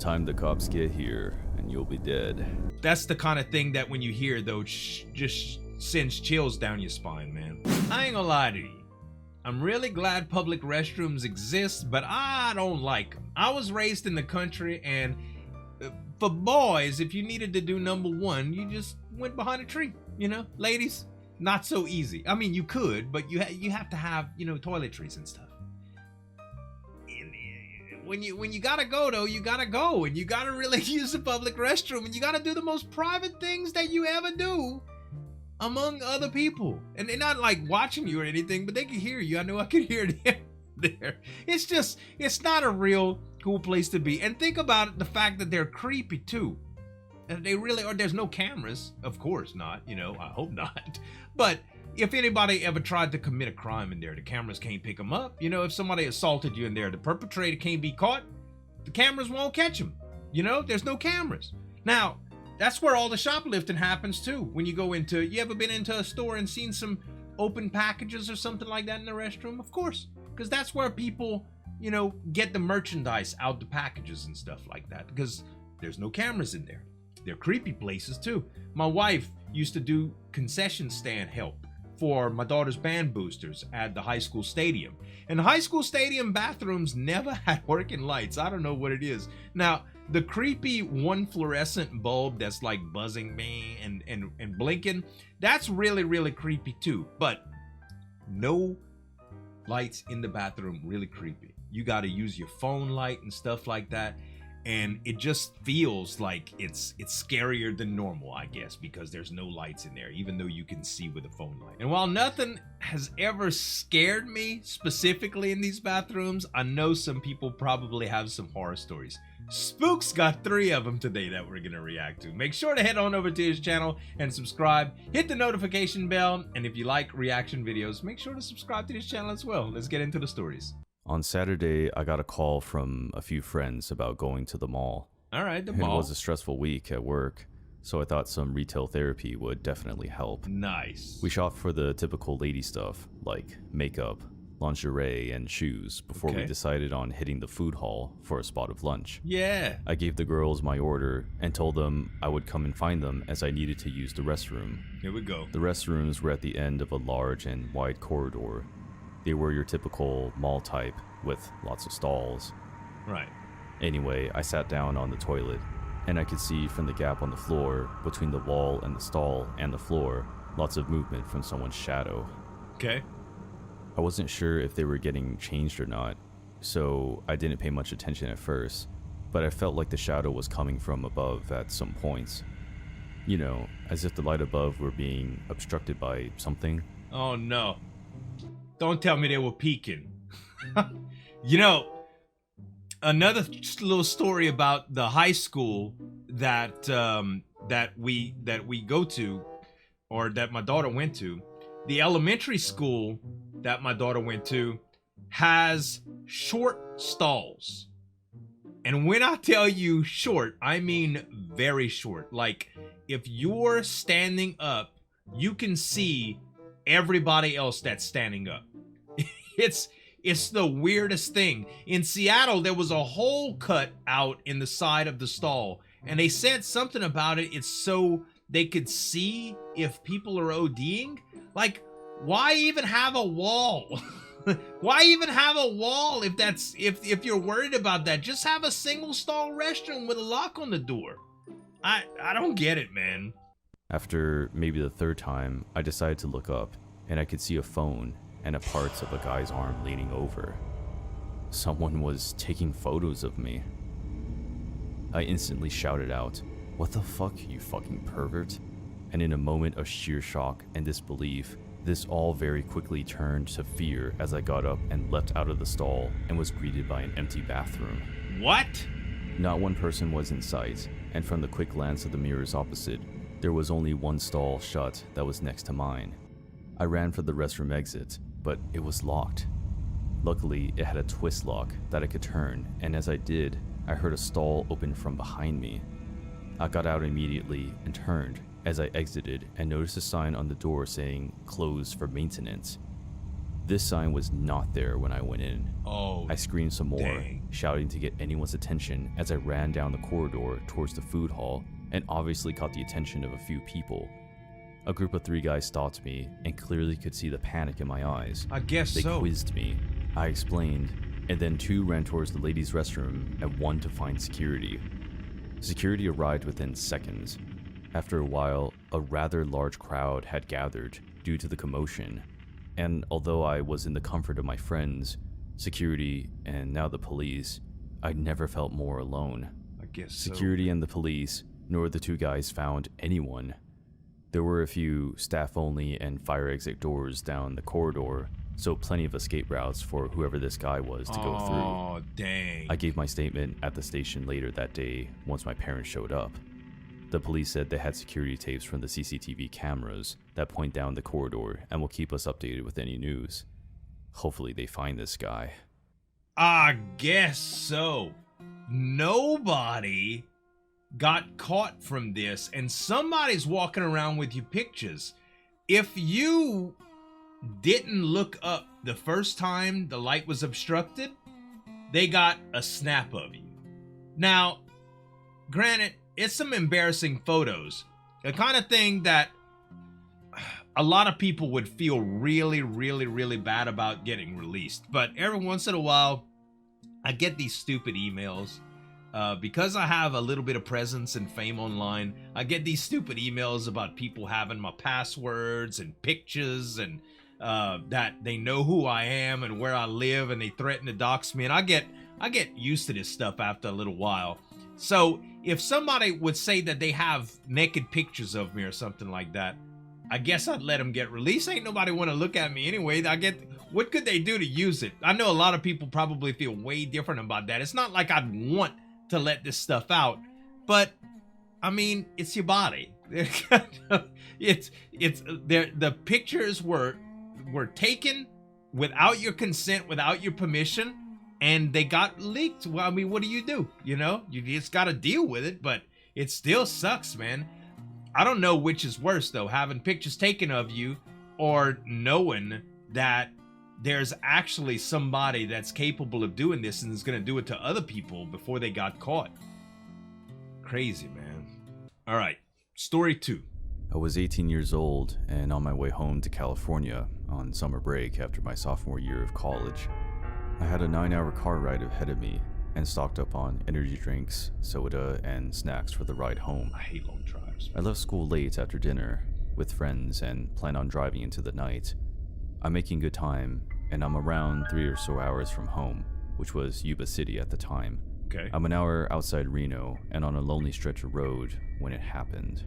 Time the cops get here, and you'll be dead. That's the kind of thing that when you hear, though, just sends chills down your spine, man. I ain't gonna lie to you. I'm really glad public restrooms exist, but I don't like them. I was raised in the country, and for boys, if you needed to do number one, you just went behind a tree, you know? Ladies, not so easy. I mean, you could, but you have to have, you know, toiletries and stuff. When you gotta go, though, you gotta go, and you gotta really use the public restroom, and you gotta do the most private things that you ever do among other people. And they're not like watching you or anything, but they can hear you. I know I can hear them there. It's not a real cool place to be. And think about it, the fact that they're creepy too. And they really are. There's no cameras, of course not, you know, I hope not. But if anybody ever tried to commit a crime in there, the cameras can't pick them up. You know, if somebody assaulted you in there, the perpetrator can't be caught. The cameras won't catch them. You know, there's no cameras. Now, that's where all the shoplifting happens too. When you go into, you ever been into a store and seen some open packages or something like that in the restroom? Of course, because that's where people, you know, get the merchandise out the packages and stuff like that, because there's no cameras in there. They're creepy places too. My wife used to do concession stand help for my daughter's band boosters at the high school stadium. And the high school stadium bathrooms never had working lights. I don't know what it is. Now, the creepy one fluorescent bulb that's like buzzing me and blinking, that's really, really creepy too. But no lights in the bathroom, really creepy. You got to use your phone light and stuff like that. And it just feels like it's scarier than normal, I guess, because there's no lights in there, even though you can see with a phone light. And while nothing has ever scared me specifically in these bathrooms, I know some people probably have some horror stories. Spook's got 3 of them today that we're gonna react to. Make sure to head on over to his channel and subscribe, hit the notification bell, and if you like reaction videos, make sure to subscribe to this channel as well. Let's get into the stories. On Saturday, I got a call from a few friends about going to the mall. All right, the mall. It was a stressful week at work, so I thought some retail therapy would definitely help. Nice. We shopped for the typical lady stuff, like makeup, lingerie, and shoes, before we decided on hitting the food hall for a spot of lunch. Yeah. I gave the girls my order and told them I would come and find them as I needed to use the restroom. Here we go. The restrooms were at the end of a large and wide corridor. They were your typical mall type with lots of stalls. Right. Anyway, I sat down on the toilet, and I could see from the gap on the floor between the wall and the stall and the floor, lots of movement from someone's shadow. Okay. I wasn't sure if they were getting changed or not, so I didn't pay much attention at first, but I felt like the shadow was coming from above at some points. You know, as if the light above were being obstructed by something. Oh no. Don't tell me they were peeking. You know, another little story about the high school that that we go to, or that my daughter went to. The elementary school that my daughter went to has short stalls. And when I tell you short, I mean very short. Like, if you're standing up, you can see everybody else that's standing up. It's the weirdest thing. In Seattle, there was a hole cut out in the side of the stall, and they said something about it. It's so they could see if people are ODing. Like, why even have a wall? Why even have a wall if you're worried about that? Just have a single stall restroom with a lock on the door. I don't get it, man. After maybe the 3rd time, I decided to look up, and I could see a phone and a parts of a guy's arm leaning over. Someone was taking photos of me. I instantly shouted out, "What the fuck, you fucking pervert?" And in a moment of sheer shock and disbelief, this all very quickly turned to fear as I got up and leapt out of the stall and was greeted by an empty bathroom. What? Not one person was in sight, and from the quick glance of the mirrors opposite, there was only one stall shut that was next to mine. I ran for the restroom exit, but it was locked. Luckily, it had a twist lock that I could turn, and as I did, I heard a stall open from behind me. I got out immediately and turned as I exited and noticed a sign on the door saying "Closed for maintenance." This sign was not there when I went in. Oh, I screamed some more, dang. shouting to get anyone's attention as I ran down the corridor towards the food hall and obviously caught the attention of a few people. A group of 3 guys stopped me and clearly could see the panic in my eyes. I guess They so. quizzed me. I explained, and then 2 ran towards the ladies' restroom and 1 to find security. Security arrived within seconds. After a while, a rather large crowd had gathered due to the commotion, and although I was in the comfort of my friends, security, and now the police, I never felt more alone. I guess so. Security and the police, nor the 2 guys found anyone. There were a few staff-only and fire exit doors down the corridor, so plenty of escape routes for whoever this guy was to go through. Oh, dang. I gave my statement at the station later that day once my parents showed up. The police said they had security tapes from the CCTV cameras that point down the corridor and will keep us updated with any news. Hopefully they find this guy. I guess so. Nobody got caught from this, and somebody's walking around with your pictures. If you didn't look up the first time the light was obstructed, they got a snap of you. Now, granted, it's some embarrassing photos. The kind of thing that a lot of people would feel really, really, really bad about getting released. But every once in a while, I get these stupid emails. Because I have a little bit of presence and fame online, I get these stupid emails about people having my passwords and pictures and that they know who I am and where I live, and they threaten to dox me. And I get used to this stuff after a little while. So if somebody would say that they have naked pictures of me or something like that, I guess I'd let them get released. Ain't nobody want to look at me anyway. What could they do to use it? I know a lot of people probably feel way different about that. It's not like I'd want to let this stuff out, but I mean, it's your body. The pictures were taken without your consent, without your permission, and they got leaked. Well, I mean, what do? You know, you just got to deal with it, but it still sucks, man. I don't know which is worse though, having pictures taken of you or knowing that there's actually somebody that's capable of doing this and is going to do it to other people before they got caught. Crazy, man. All right, story 2. I was 18 years old and on my way home to California on summer break after my sophomore year of college. I had a 9-hour car ride ahead of me and stocked up on energy drinks, soda, and snacks for the ride home. I hate long drives. I left school late after dinner with friends and plan on driving into the night. I'm making good time, and I'm around 3 or so hours from home, which was Yuba City at the time. Okay. I'm an hour outside Reno and on a lonely stretch of road when it happened.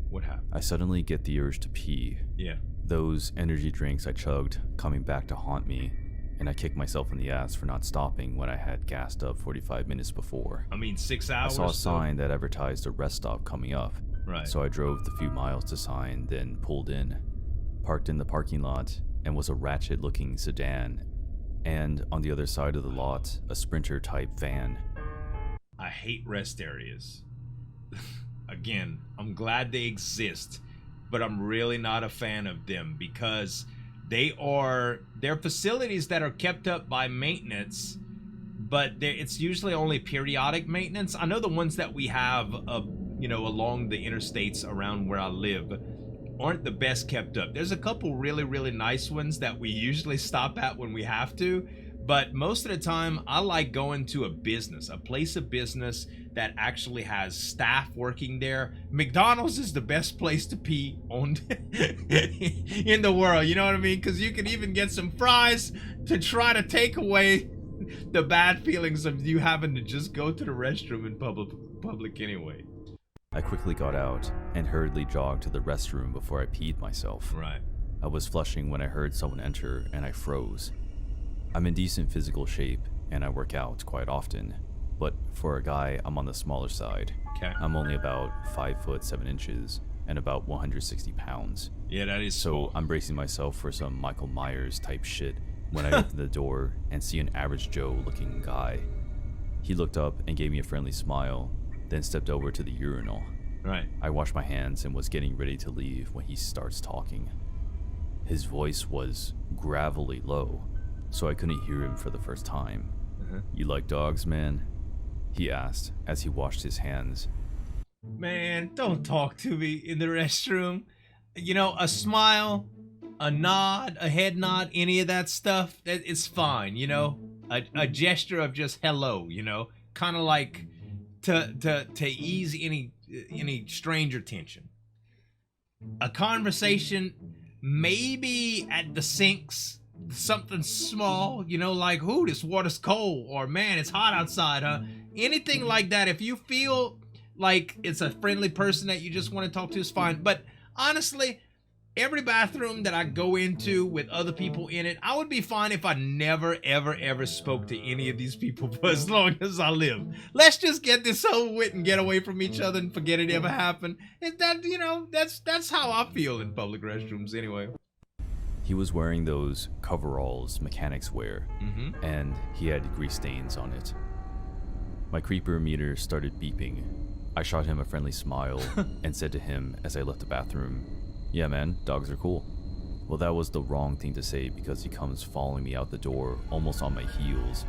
What happened? I suddenly get the urge to pee. Yeah. Those energy drinks I chugged coming back to haunt me, and I kicked myself in the ass for not stopping when I had gassed up 45 minutes before. I mean, 6 hours? I saw a sign that advertised a rest stop coming up, Right. so I drove the few miles to sign, then pulled in, parked in the parking lot, and was a ratchet-looking sedan, and on the other side of the lot, a Sprinter-type van. I hate rest areas. Again, I'm glad they exist, but I'm really not a fan of them because they're facilities that are kept up by maintenance, but it's usually only periodic maintenance. I know the ones that we have, along the interstates around where I live aren't the best kept up. There's a couple really, really nice ones that we usually stop at when we have to, but most of the time I like going to a place of business that actually has staff working there. McDonald's is the best place to pee on in the world, you know what I mean? Because you can even get some fries to try to take away the bad feelings of you having to just go to the restroom in public anyway. I quickly got out and hurriedly jogged to the restroom before I peed myself. Right. I was flushing when I heard someone enter and I froze. I'm in decent physical shape and I work out quite often, but for a guy, I'm on the smaller side. Okay. I'm only about 5 foot 7 inches and about 160 pounds. Yeah, that is So small. I'm bracing myself for some Michael Myers type shit when I open the door and see an average Joe looking guy. He looked up and gave me a friendly smile, then stepped over to the urinal. Right. I washed my hands and was getting ready to leave when he starts talking. His voice was gravelly low, so I couldn't hear him for the first time. You like dogs, man? He asked as he washed his hands. Man, don't talk to me in the restroom. You know, a smile, a nod, a head nod, any of that stuff, it's fine, you know? A gesture of just hello, you know? Kind of like to ease any stranger tension. A conversation, maybe at the sinks, something small, you know, like, ooh, this water's cold, or man, it's hot outside, huh? Anything like that. If you feel like it's a friendly person that you just want to talk to, is fine. But honestly, every bathroom that I go into with other people in it, I would be fine if I never, ever, ever spoke to any of these people for as long as I live. Let's just get this over with and get away from each other and forget it ever happened. And that, you know, that's how I feel in public restrooms anyway. He was wearing those coveralls mechanics wear, and he had grease stains on it. My creeper meter started beeping. I shot him a friendly smile and said to him as I left the bathroom, "Yeah, man, dogs are cool." Well, that was the wrong thing to say because he comes following me out the door almost on my heels.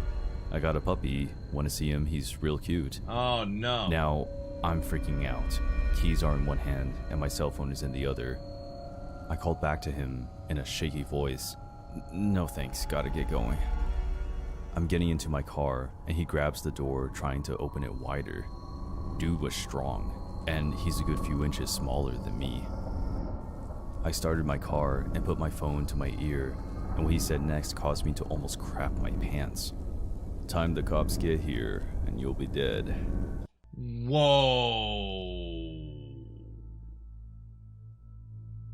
I got a puppy. Want to see him? He's real cute. Oh, no. Now, I'm freaking out. Keys are in one hand and my cell phone is in the other. I called back to him in a shaky voice. "No thanks, gotta get going." I'm getting into my car and he grabs the door trying to open it wider. Dude was strong, and he's a good few inches smaller than me. I started my car and put my phone to my ear, and what he said next caused me to almost crap my pants. "Time the cops get here, and you'll be dead." Whoa.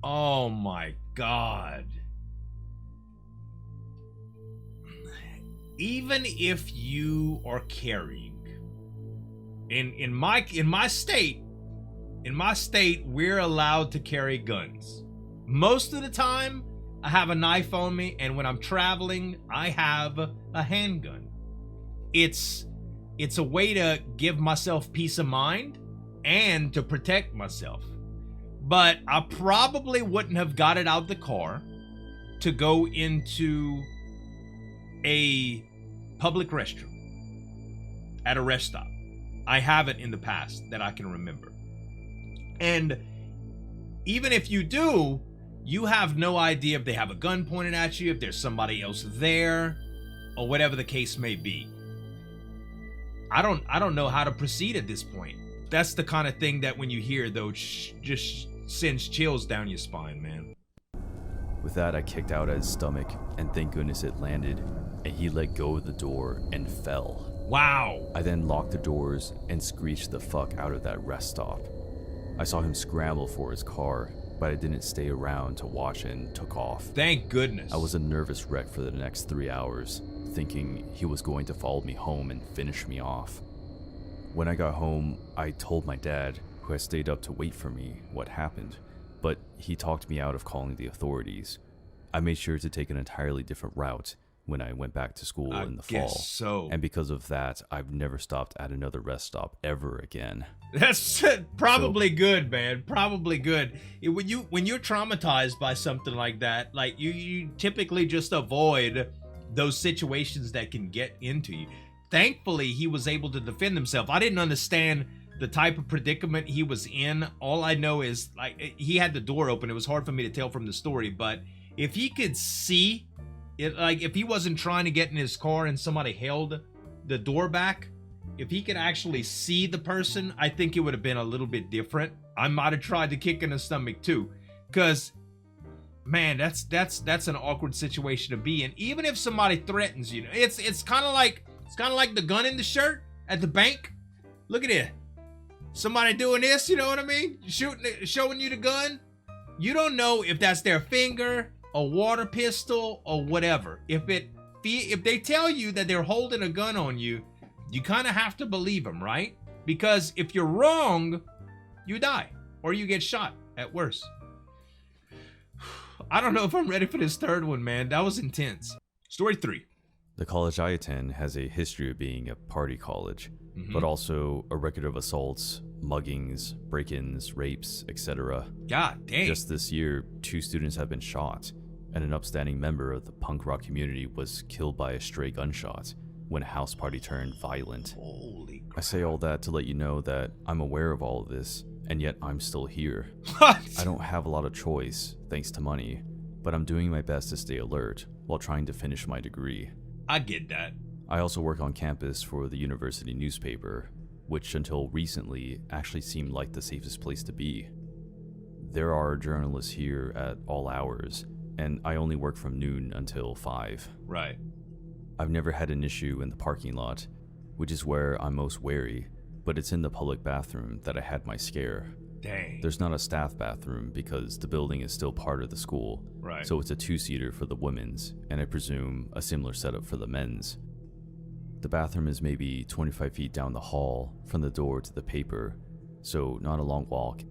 Oh my God. Even if you are carrying, in my state, we're allowed to carry guns. Most of the time, I have a knife on me, and when I'm traveling, I have a handgun. It's a way to give myself peace of mind and to protect myself. But I probably wouldn't have got it out the car to go into a public restroom at a rest stop. I haven't in the past that I can remember. And even if you do, you have no idea if they have a gun pointed at you, if there's somebody else there, or whatever the case may be. I don't know how to proceed at this point. That's the kind of thing that when you hear, though, just sends chills down your spine, man. With that, I kicked out at his stomach, and thank goodness it landed, and he let go of the door and fell. Wow. I then locked the doors and screeched the fuck out of that rest stop. I saw him scramble for his car, but I didn't stay around to watch and took off. Thank goodness. I was a nervous wreck for the next 3 hours, thinking he was going to follow me home and finish me off. When I got home, I told my dad, who had stayed up to wait for me, what happened, but he talked me out of calling the authorities. I made sure to take an entirely different route when I went back to school in the fall. So. And because of that, I've never stopped at another rest stop ever again. That's probably good, man. Probably good. When you're traumatized by something like that, like you typically just avoid those situations that can get into you. Thankfully, he was able to defend himself. I didn't understand the type of predicament he was in. All I know is, like, he had the door open. It was hard for me to tell from the story, but if he could see it, like if he wasn't trying to get in his car and somebody held the door back, if he could actually see the person, I think it would have been a little bit different. I might have tried to kick in the stomach too, because man, that's an awkward situation to be in. Even if somebody threatens you, it's kind of like the gun in the shirt at the bank. Look at it. Somebody doing this, you know what I mean? Showing you the gun. You don't know if that's their finger, a water pistol, or whatever. If they tell you that they're holding a gun on you, you kind of have to believe them, right? Because if you're wrong, you die or you get shot at worst. I don't know if I'm ready for this third one, man. That was intense. Story 3. The college I attend has a history of being a party college, but also a record of assaults, muggings, break-ins, rapes, etc. God dang. Just this year, 2 students have been shot, and an upstanding member of the punk rock community was killed by a stray gunshot when a house party turned violent. Holy crap. I say all that to let you know that I'm aware of all of this, and yet I'm still here. What? I don't have a lot of choice, thanks to money, but I'm doing my best to stay alert while trying to finish my degree. I get that. I also work on campus for the university newspaper, which until recently actually seemed like the safest place to be. There are journalists here at all hours, and I only work from noon until 5. Right. I've never had an issue in the parking lot, which is where I'm most wary, but it's in the public bathroom that I had my scare. Dang. There's not a staff bathroom because the building is still part of the school, Right. so it's a 2-seater for the women's, and I presume a similar setup for the men's. The bathroom is maybe 25 feet down the hall from the door to the paper, so not a long walk.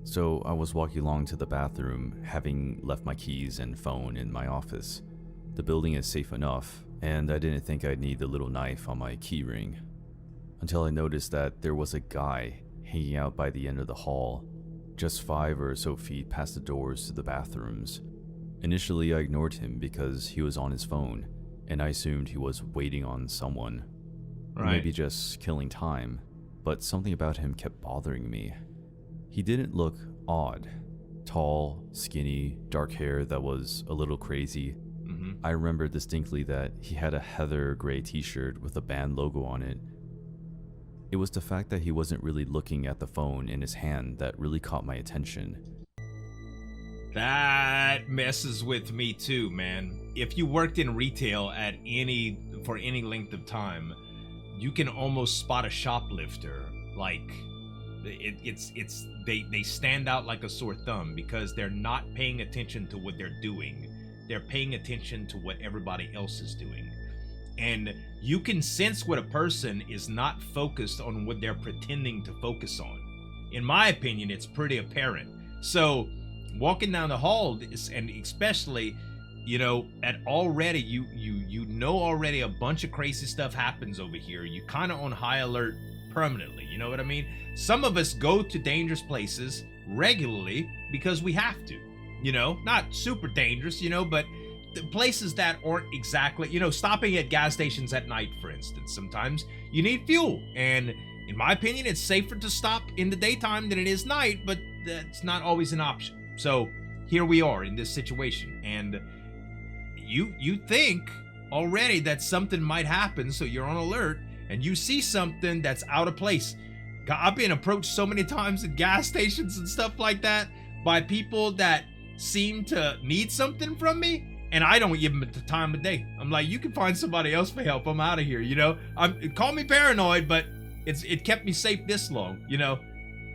So I was walking along to the bathroom, having left my keys and phone in my office. The building is safe enough, and I didn't think I'd need the little knife on my key ring, until I noticed that there was a guy hanging out by the end of the hall, just 5 or so feet past the doors to the bathrooms. Initially, I ignored him because he was on his phone, and I assumed he was waiting on someone, or Right. maybe just killing time, but something about him kept bothering me. He didn't look odd. Tall, skinny, dark hair that was a little crazy. Mm-hmm. I remember distinctly that he had a heather gray t-shirt with a band logo on it. It was the fact that he wasn't really looking at the phone in his hand that really caught my attention. That messes with me too, man. If you worked in retail for any length of time, you can almost spot a shoplifter. Like, they stand out like a sore thumb because they're not paying attention to what they're doing. They're paying attention to what everybody else is doing. And you can sense what a person is not focused on what they're pretending to focus on. In my opinion, it's pretty apparent. So walking down the hall, and especially, at already you know already a bunch of crazy stuff happens over here. You kind of on high alert permanently. You know what I mean? Some of us go to dangerous places regularly because we have to. Not super dangerous, but the places that aren't exactly, stopping at gas stations at night, for instance. Sometimes you need fuel, and in my opinion, it's safer to stop in the daytime than it is night, but that's not always an option. So here we are in this situation, and you think already that something might happen, so you're on alert, and you see something that's out of place. I've been approached so many times at gas stations and stuff like that by people that seem to need something from me, and I don't give them the time of day. I'm like, you can find somebody else for help. I'm out of here. Call me paranoid, but it kept me safe this long.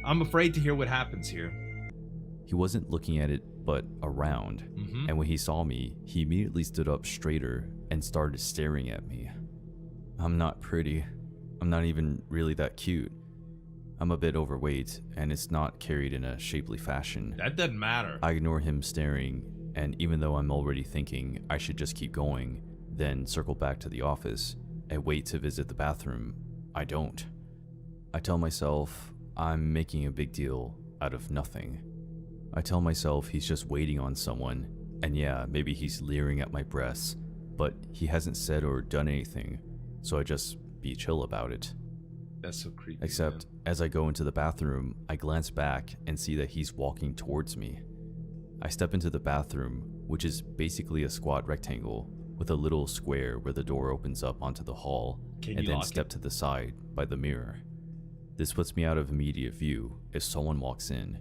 I'm afraid to hear what happens here. He wasn't looking at it, but around, Mm-hmm. and when he saw me, he immediately stood up straighter and started staring at me. I'm not pretty. I'm not even really that cute. I'm a bit overweight, and it's not carried in a shapely fashion. That doesn't matter. I ignore him staring, and even though I'm already thinking I should just keep going, then circle back to the office, and wait to visit the bathroom, I don't. I tell myself I'm making a big deal out of nothing. I tell myself he's just waiting on someone, and yeah, maybe he's leering at my breasts, but he hasn't said or done anything, so I just be chill about it. That's so creepy. Except, as I go into the bathroom, I glance back and see that he's walking towards me. I step into the bathroom, which is basically a squat rectangle with a little square where the door opens up onto the hall, and then step to the side by the mirror. This puts me out of immediate view if someone walks in,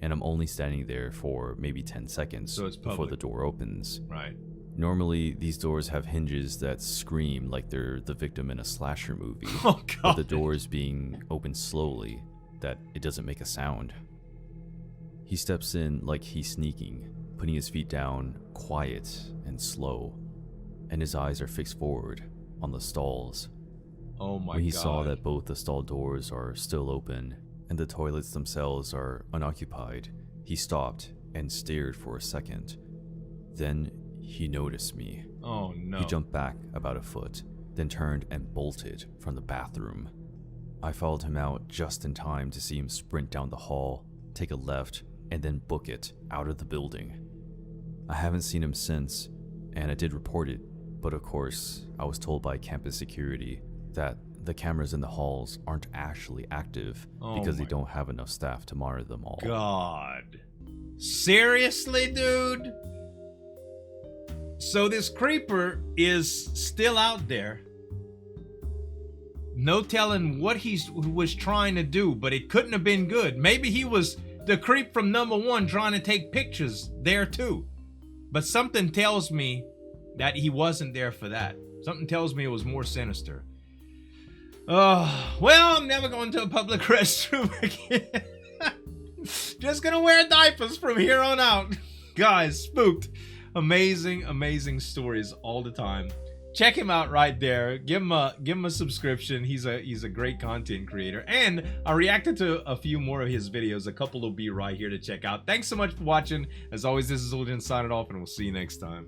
and I'm only standing there for maybe 10 seconds So it's before public. the door opens. Right. Normally, these doors have hinges that scream like they're the victim in a slasher movie, Oh but god. the doors being opened slowly, that it doesn't make a sound. He steps in like he's sneaking, putting his feet down, quiet and slow, and his eyes are fixed forward on the stalls. Oh my god. When he saw that both the stall doors are still open and the toilets themselves are unoccupied, he stopped and stared for a second. Then he noticed me. Oh no. He jumped back about a foot, then turned and bolted from the bathroom. I followed him out just in time to see him sprint down the hall, take a left, and then book it out of the building. I haven't seen him since, and I did report it, but of course, I was told by campus security that the cameras in the halls aren't actually active because they don't have enough staff to monitor them all. God. Seriously, dude? So this creeper is still out there. No telling what he was trying to do, but it couldn't have been good. Maybe he was the creep from number 1 trying to take pictures there too. But something tells me that he wasn't there for that. Something tells me it was more sinister. Oh, well, I'm never going to a public restroom again. Just gonna wear diapers from here on out. Guys, Spooked. Amazing, amazing stories all the time. Check him out right there. Give him a subscription. He's a great content creator. And I reacted to a few more of his videos. A couple will be right here to check out. Thanks so much for watching. As always, this is Zueljin signing off, and we'll see you next time.